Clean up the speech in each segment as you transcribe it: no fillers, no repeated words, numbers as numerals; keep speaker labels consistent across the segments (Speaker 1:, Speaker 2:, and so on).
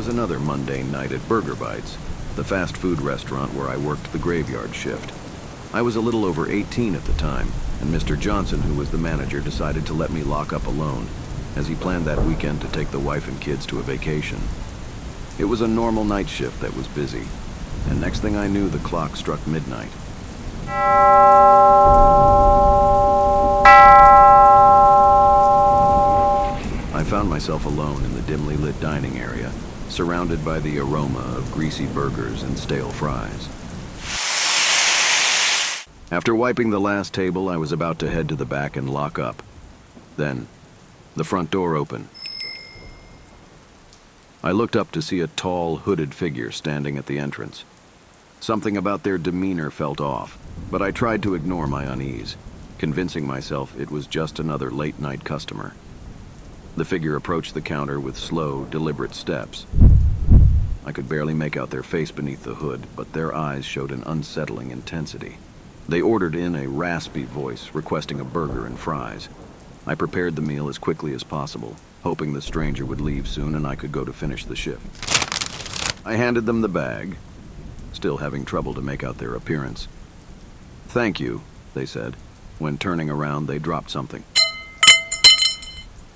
Speaker 1: was another mundane night at Burger Bites, the fast food restaurant where I worked the graveyard shift. I was a little over 18 at the time, and Mr. Johnson, who was the manager, decided to let me lock up alone, as he planned that weekend to take the wife and kids to a vacation. It was a normal night shift that was busy, and next thing I knew, the clock struck midnight. I found myself alone in the dimly lit dining area, surrounded by the aroma of greasy burgers and stale fries. After wiping the last table, I was about to head to the back and lock up. Then, the front door opened. I looked up to see a tall, hooded figure standing at the entrance. Something about their demeanor felt off, but I tried to ignore my unease, convincing myself it was just another late-night customer. The figure approached the counter with slow, deliberate steps. I could barely make out their face beneath the hood, but their eyes showed an unsettling intensity. They ordered in a raspy voice, requesting a burger and fries. I prepared the meal as quickly as possible, hoping the stranger would leave soon and I could go to finish the shift. I handed them the bag, still having trouble to make out their appearance. "Thank you," they said. When turning around, they dropped something.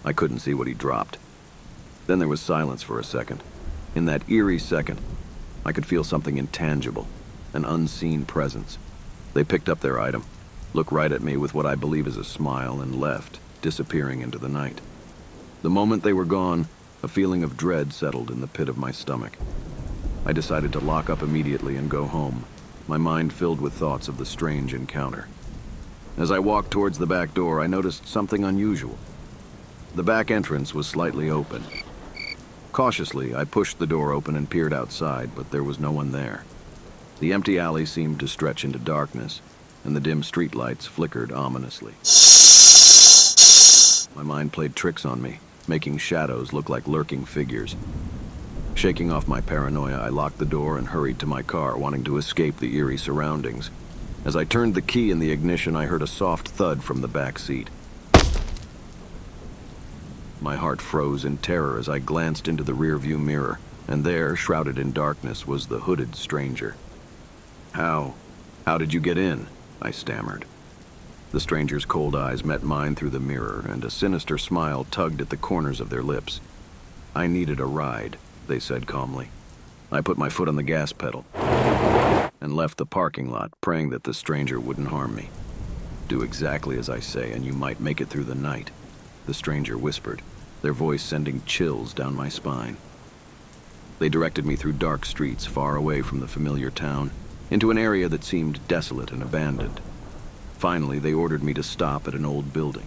Speaker 1: I couldn't see what he dropped. Then there was silence for a second. In that eerie second, I could feel something intangible, an unseen presence. They picked up their item, looked right at me with what I believe is a smile, and left, disappearing into the night. The moment they were gone, a feeling of dread settled in the pit of my stomach. I decided to lock up immediately and go home, my mind filled with thoughts of the strange encounter. As I walked towards the back door, I noticed something unusual. The back entrance was slightly open. Cautiously, I pushed the door open and peered outside, but there was no one there. The empty alley seemed to stretch into darkness, and the dim streetlights flickered ominously. My mind played tricks on me, making shadows look like lurking figures. Shaking off my paranoia, I locked the door and hurried to my car, wanting to escape the eerie surroundings. As I turned the key in the ignition, I heard a soft thud from the back seat. My heart froze in terror as I glanced into the rearview mirror, and there, shrouded in darkness, was the hooded stranger. How did you get in?" I stammered. The stranger's cold eyes met mine through the mirror, and a sinister smile tugged at the corners of their lips. "I needed a ride," they said calmly. I put my foot on the gas pedal and left the parking lot, praying that the stranger wouldn't harm me. "Do exactly as I say, and you might make it through the night," the stranger whispered, their voice sending chills down my spine. They directed me through dark streets far away from the familiar town, into an area that seemed desolate and abandoned. Finally, they ordered me to stop at an old building.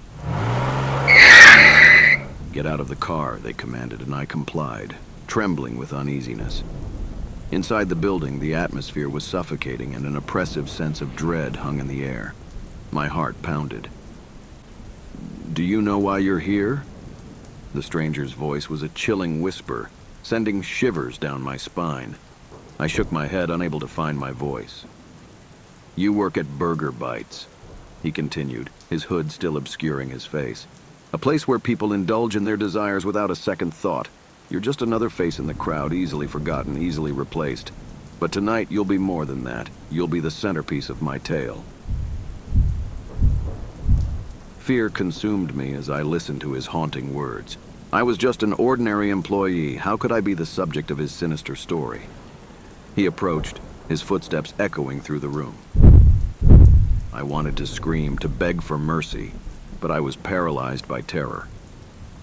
Speaker 1: "Get out of the car," they commanded, and I complied, trembling with uneasiness. Inside the building, the atmosphere was suffocating, and an oppressive sense of dread hung in the air. My heart pounded. "Do you know why you're here?" The stranger's voice was a chilling whisper, sending shivers down my spine. I shook my head, unable to find my voice. "You work at Burger Bites," he continued, his hood still obscuring his face. "A place where people indulge in their desires without a second thought. You're just another face in the crowd, easily forgotten, easily replaced. But tonight, you'll be more than that. You'll be the centerpiece of my tale." Fear consumed me as I listened to his haunting words. I was just an ordinary employee. How could I be the subject of his sinister story? He approached, his footsteps echoing through the room. I wanted to scream, to beg for mercy, but I was paralyzed by terror,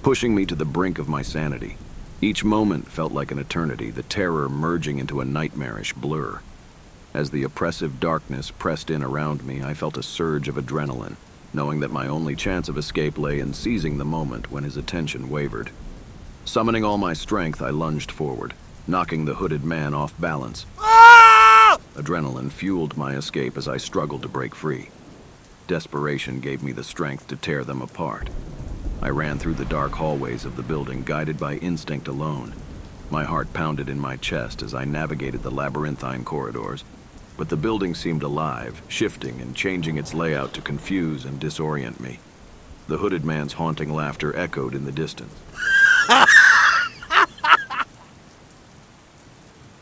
Speaker 1: pushing me to the brink of my sanity. Each moment felt like an eternity, the terror merging into a nightmarish blur. As the oppressive darkness pressed in around me, I felt a surge of adrenaline, knowing that my only chance of escape lay in seizing the moment when his attention wavered. Summoning all my strength, I lunged forward, knocking the hooded man off balance. Adrenaline fueled my escape as I struggled to break free. Desperation gave me the strength to tear them apart. I ran through the dark hallways of the building, guided by instinct alone. My heart pounded in my chest as I navigated the labyrinthine corridors, but the building seemed alive, shifting and changing its layout to confuse and disorient me. The hooded man's haunting laughter echoed in the distance.